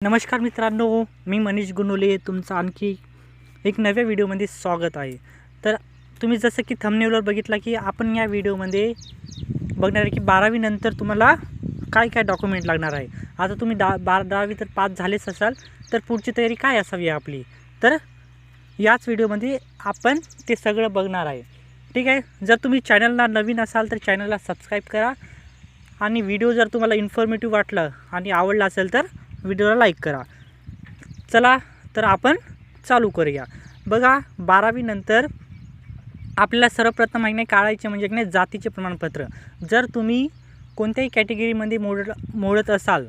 नमस्कार मित्रांनो, मी मनीष गुणोले तुमचं आणखी एक नव्या व्हिडिओमध्ये स्वागत आहे। तर तुम्ही जसं की थंबनेलवर बघितला की आपण या व्हिडिओमध्ये बघणार आहे की 12वी नंतर तुम्हाला काय काय डॉक्युमेंट लागणार आहे। आता तुम्ही 12वी तर पास झालेच असाल, तर पुढची तयारी काय असावी आपली, तर याच व्हिडिओमध्ये आपण ते सगळं बघणार आहे। ठीक आहे, जर तुम्ही चॅनलला नवीन असाल तर चॅनलला सबस्क्राईब करा आणि व्हिडिओ जर तुम्हाला इन्फॉर्मेटिव्ह वाटलं आणि आवडला असेल तर व्हिडिओला लाईक करा। चला तर आपण चालू करूया। बघा, 12वी नंतर आपल्याला सर्वप्रथम आहे काढायचे म्हणजे की जातीचे प्रमाणपत्र। जर तुम्ही कोणत्याही कॅटेगरीमध्ये मोडत असाल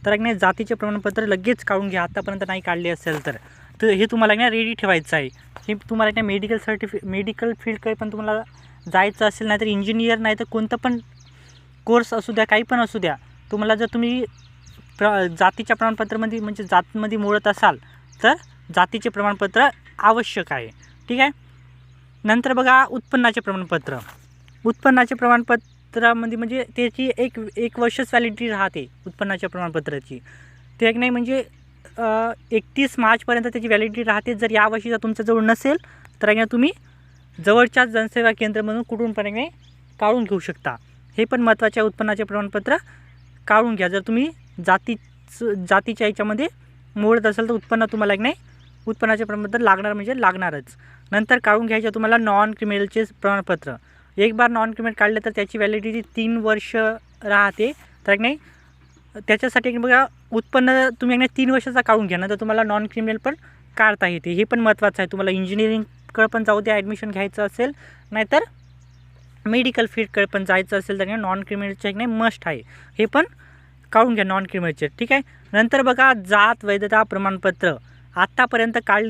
तर जातीचे प्रमाणपत्र लगेच काढून घ्या। आतापर्यंत नाही काढले असेल तर हे तुम्हाला रेडी ठेवायचं आहे। हे तुम्हाला मेडिकल फील्डकडे पण तुम्हाला जायचं असेल, नाहीतर इंजिनियर, नाहीतर कोणतं पण कोर्स असू द्या, काही पण असू द्या, तुम्हाला जर तुम्ही जातीच्या प्रमाणपत्रामध्ये म्हणजे जातमध्ये मोडत असाल तर जातीचे प्रमाणपत्र आवश्यक आहे। ठीक आहे, नंतर बघा उत्पन्नाचे प्रमाणपत्र। उत्पन्नाचे प्रमाणपत्रामध्ये म्हणजे त्याची एक वर्षच व्हॅलिडिटी राहते उत्पन्नाच्या प्रमाणपत्राची। ते एक नाही म्हणजे 31 मार्चपर्यंत त्याची व्हॅलिडिटी राहते। जर या वर्षी जर तुमच्याजवळ नसेल तर तुम्ही जवळच्या जनसेवा केंद्रामधून कुठून पण काढून घेऊ शकता। हे पण महत्त्वाचे उत्पन्नाचे प्रमाणपत्र काढून घ्या। जर तुम्ही जातीच्या याच्यामध्ये मोडत असेल तर उत्पन्न तुम्हाला उत्पन्नाचे प्रमाणपत्र लागणार म्हणजे लागणारच। नंतर काढून घ्यायचे तुम्हाला नॉन क्रिमिनलचे प्रमाणपत्र। एक बार नॉन क्रिमिनल काढले तर त्याची व्हॅलिडिटी 3 वर्ष राहते। तर त्याच्यासाठी बघा, उत्पन्न तुम्ही 3 वर्षाचा काढून घ्या, नंतर तुम्हाला नॉन क्रिमिनल पण काढता येते। हे पण महत्त्वाचं आहे। तुम्हाला इंजिनिअरिंगकडे पण जाऊ द्या, ॲडमिशन घ्यायचं असेल, नाहीतर मेडिकल फील्डकडे पण जायचं असेल तर नॉन क्रिमिनलचे मस्ट आहे। हे पण काढून घ्या नॉन क्रिमिनलचे। ठीक आहे, नंतर बघा जात वैधता प्रमाणपत्र। आत्तापर्यंत काढले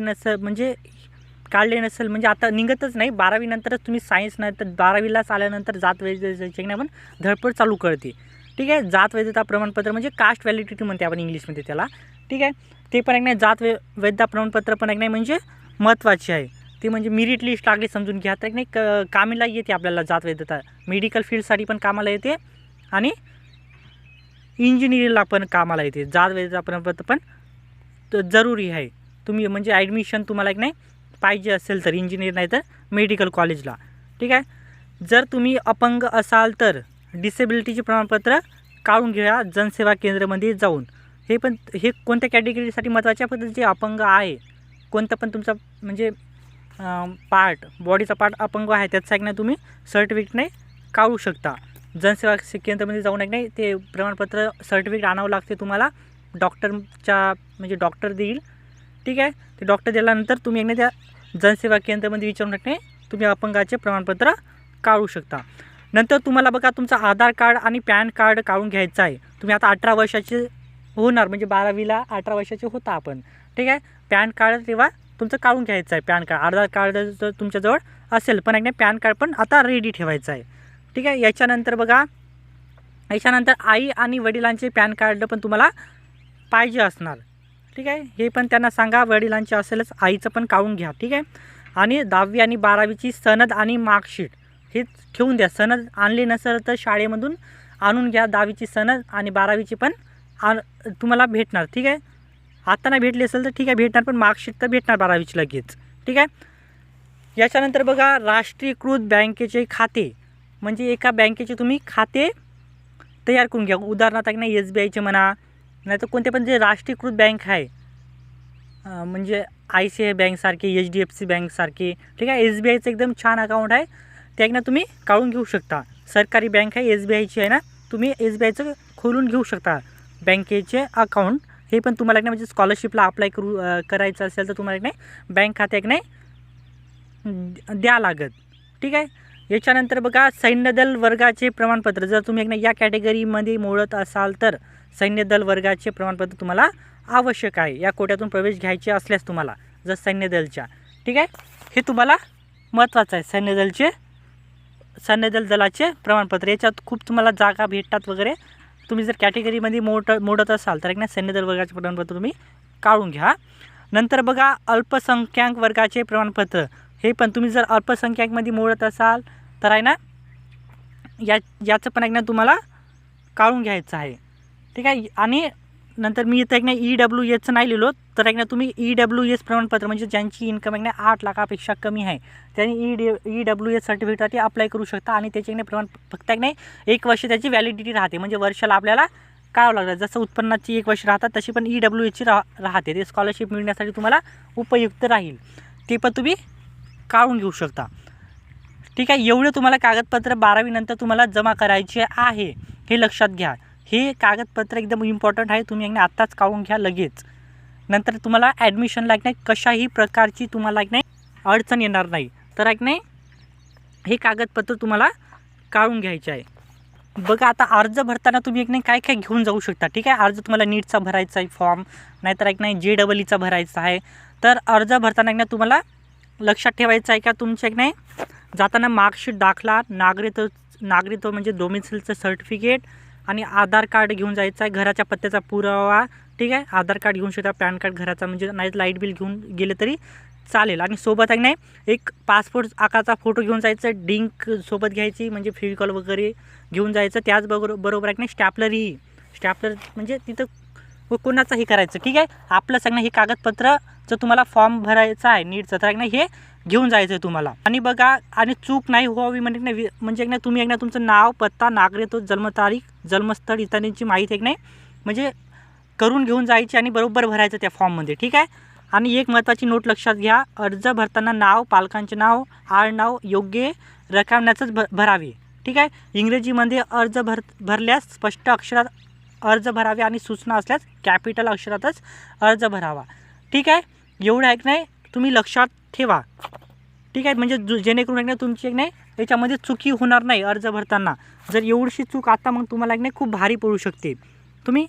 नसेल म्हणजे आता निघतच नाही। 12वी नंतरच तुम्ही सायन्स नाही तर 12वीलाच आल्यानंतर जात वैधतेची पण धडपड चालू करते। ठीक आहे, जात वैधता प्रमाणपत्र म्हणजे कास्ट व्हॅलिडिटी म्हणते आपण इंग्लिशमध्ये त्याला। ठीक आहे, ते पण जात वैधता प्रमाणपत्र पण म्हणजे महत्त्वाचे आहे। ते म्हणजे मेरिट लिस्ट लागली समजून घ्या, तर कामाला येते आपल्याला जात वैधता। मेडिकल फील्डसाठी पण कामाला येते आणि इंजिनिअरिंगला पण कामाला येते। जात वैधता प्रमाणपत्र पण जरुरी आहे। तुम्ही म्हणजे ॲडमिशन तुम्हाला पाहिजे असेल तर इंजिनिअर नाही तर मेडिकल कॉलेजला। ठीक आहे, जर तुम्ही अपंग असाल तर डिसेबिलिटीचे प्रमाणपत्र काढून घ्या जनसेवा केंद्रामध्ये जाऊन। हे कोणत्या कॅटेगरीसाठी महत्त्वाचे आहे, फक्त जे अपंग आहे, कोणतं पण तुमचा म्हणजे बॉडीचा पार्ट अपंग आहे त्याचा तुम्ही सर्टिफिकेट काढू शकता। जनसेवा केंद्रामध्ये जाऊन ते प्रमाणपत्र सर्टिफिकेट आणावं लागते तुम्हाला। म्हणजे डॉक्टर देईल। ठीक आहे, ते डॉक्टर दिल्यानंतर तुम्ही त्या जनसेवा केंद्रामध्ये विचारून तुम्ही अपंगाचे प्रमाणपत्र काढू शकता। नंतर तुम्हाला बघा, तुमचं आधार कार्ड आणि पॅन कार्ड काढून घ्यायचं आहे। तुम्ही आता 18 वर्षाचे होणार म्हणजे 12वीला 18 वर्षाचे होता आपण। ठीक आहे, पॅन कार्ड तेव्हा तुमचं काढून घ्यायचं आहे पॅन कार्ड। आधार कार्ड जर तुमच्याजवळ असेल पण पॅन कार्ड पण आता रेडी ठेवायचं आहे। ठीक आहे, याच्यानंतर बघा, आई आणि वडिलांचे पॅन कार्ड पण तुम्हाला पाहिजे असणार। ठीक आहे, हे पण त्यांना सांगा, वडिलांचे असेलच आईचं पण काढून घ्या। ठीक आहे, आणि 10वी आणि 12वीची सनद आणि मार्कशीट हे ठेवून द्या। सनद आणली नसेल तर शाळेमधून आणून घ्या। 10वीची सनद आणि 12वीची पण तुम्हाला भेटणार। ठीक आहे, आता नाही भेटली असेल तर ठीक आहे भेटणार, पण मार्कशीट तर भेटणार 12वीची लगेच। ठीक आहे, याच्यानंतर बघा, राष्ट्रीयकृत बँकेचे खाते म्हणजे एका बँकेचे तुम्ही खाते तयार करून घ्या। उदाहरणार्थ SBIचे म्हणा, नाही तर कोणते पण जे राष्ट्रीयकृत बँक आहे म्हणजे ICICI बँकसारखे, HDFC बँकसारखे। ठीक आहे, SBIचं एकदम छान अकाउंट आहे, ते तुम्ही काढून घेऊ शकता। सरकारी बँक आहे SBIची आहे ना, तुम्ही SBIचं खोलून घेऊ शकता बँकेचे अकाउंट। हे पण तुम्हाला म्हणजे स्कॉलरशिपला अप्लाय करायचं असेल तर तुम्हाला बँक खाते द्या लागत। ठीक आहे, याच्यानंतर बघा, सैन्यदल वर्गाचे प्रमाणपत्र। जर तुम्ही या कॅटेगरीमध्ये मोडत असाल तर सैन्यदल वर्गाचे प्रमाणपत्र तुम्हाला आवश्यक आहे। या कोट्यातून प्रवेश घ्यायचे असल्यास तुम्हाला जर सैन्यदलच्या। ठीक आहे, हे तुम्हाला महत्त्वाचं आहे। सैन्यदल दलाचे प्रमाणपत्र, याच्यात खूप तुम्हाला जागा भेटतात वगैरे। तुम्ही जर कॅटेगरीमध्ये मोडत असाल तर सैन्यदल वर्गाचे प्रमाणपत्र तुम्ही काढून घ्या। नंतर बघा, अल्पसंख्याक वर्गाचे प्रमाणपत्र। हे पण तुम्ही जर अल्पसंख्याकमध्ये मोडत असाल तर याचं पण तुम्हाला काढून घ्यायचं आहे। ठीक आहे, आणि नंतर मी इथं एक नाही EWSचं नाही लिहिलो, तर एक नाही तुम्ही EWS प्रमाणपत्र म्हणजे ज्यांची इन्कम एक नाही 8 लाखापेक्षा कमी आहे त्यांनी EWS सर्टिफिकेटसाठी अप्लाय करू शकता आणि त्याची नाही प्रमाण फक्त एक नाही 1 वर्ष त्याची व्हॅलिडिटी राहते, म्हणजे वर्षाला आपल्याला काढावं लागतं. जसं उत्पन्नाची 1 वर्ष राहतात तशी पण EWSची राहते. ते स्कॉलरशिप मिळण्यासाठी तुम्हाला उपयुक्त राहील, ते पण तुम्ही काढून घेऊ शकता. ठीक आहे, एवढे तुम्हाला कागदपत्र 12वी नंतर तुम्हाला जमा करायचे आहे, हे लक्षात घ्या. हे कागदपत्र एकदम इम्पॉर्टंट आहे, तुम्ही एक नाही आत्ताच काढून घ्या लगेच. नंतर तुम्हाला ॲडमिशनला एक नाही कशाही प्रकारची तुम्हाला एक नाही अडचण येणार नाही. तर एक नाही हे कागदपत्र तुम्हाला काढून घ्यायचे आहे. बघा आता अर्ज भरताना तुम्ही एक नाही काय काय घेऊन जाऊ शकता. ठीक आहे, अर्ज तुम्हाला नीटचा भरायचा आहे फॉर्म, नाहीतर एक नाही JEEचा भरायचा आहे. तर अर्ज भरताना एक नाही तुम्हाला लक्षात ठेवायचं आहे का तुमचं एक नाही जाताना मार्कशीट, दाखला, नागरिकत्व म्हणजे डोमिसाईलचं सर्टिफिकेट आणि आधार कार्ड घेऊन जायचं आहे, घराच्या पत्त्याचा पुरावा. ठीक आहे, आधार कार्ड घेऊन शकता, पॅन कार्ड घराचा, म्हणजे नाही लाईट बिल घेऊन गेले तरी चालेल. आणि सोबत एक नाही एक पासपोर्ट आकाराचा फोटो घेऊन जायचं, डिंक सोबत घ्यायची म्हणजे फेविकॉल वगैरे घेऊन जायचं. त्याचबरोबर एक नाही स्टॅपलर म्हणजे तिथं कोणाचंही करायचं. ठीक आहे, आपलं सगळं हे कागदपत्र जर तुम्हाला फॉर्म भरायचा आहे नीटचं तर एक नाही हे घेऊन जायचं आहे तुम्हाला. आणि बघा आणि चूक नाही व्हावी म्हणजे एक नाही तुम्ही एक नाही तुमचं नाव, पत्ता, नागरिकत्व, जन्मतारीख, जन्मस्थळ इत्यादींची माहिती एक नाही म्हणजे करून घेऊन जायची आणि बरोबर भरायचं त्या फॉर्ममध्ये. ठीक आहे, आणि एक महत्त्वाची नोट लक्षात घ्या, अर्ज भरताना नाव, पालकांचे नाव, आडनाव योग्य रकान्याचंच भरावे. ठीक आहे, इंग्रजीमध्ये अर्ज भरल्यास स्पष्ट अक्षरात अर्ज भरावे आणि सूचना असल्यास कॅपिटल अक्षरातच अर्ज भरावा. ठीक आहे, एवढं एक नाही तुम्ही लक्षात ठेवा. ठीक आहे, म्हणजे जेणेकरून एक नाही तुमची एक नाही याच्यामध्ये चुकी होणार नाही अर्ज भरताना. जर एवढीशी चूक आता मग तुम्हाला एक नाही खूप भारी पडू शकते. तुम्ही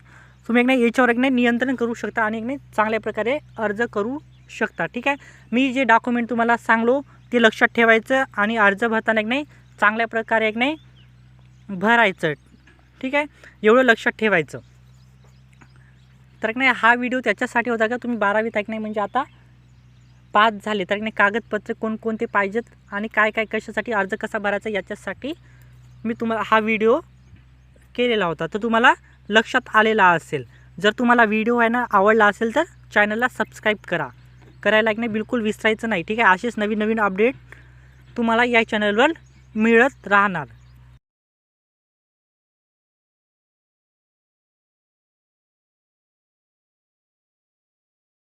एक नाही याच्यावर एक नाही नियंत्रण करू शकता आणि एक नाही चांगल्या प्रकारे अर्ज करू शकता. ठीक आहे, मी जे डॉक्युमेंट तुम्हाला सांगलो ते लक्षात ठेवायचं आणि अर्ज भरताना एक नाही चांगल्या प्रकारे एक नाही भरायचं. ठीक आहे, एवढं लक्षात ठेवायचं. तर एक नाही हा व्हिडिओ त्याच्यासाठी होता का तुम्ही 12वीत एक नाही म्हणजे आता पास झाले तर एक नाही कागदपत्र कोणकोणते पाहिजेत आणि काय काय कशासाठी अर्ज कसा भरायचा याच्यासाठी मी तुम्हाला हा व्हिडिओ केलेला होता, तर तुम्हाला लक्षात आलेला असेल. जर तुम्हाला व्हिडिओ आहे ना आवडला असेल तर चॅनलला सबस्क्राईब करायला एक नाही बिलकुल विसरायचं नाही. ठीक आहे, असेच नवीन अपडेट तुम्हाला या चॅनलवर मिळत राहणार.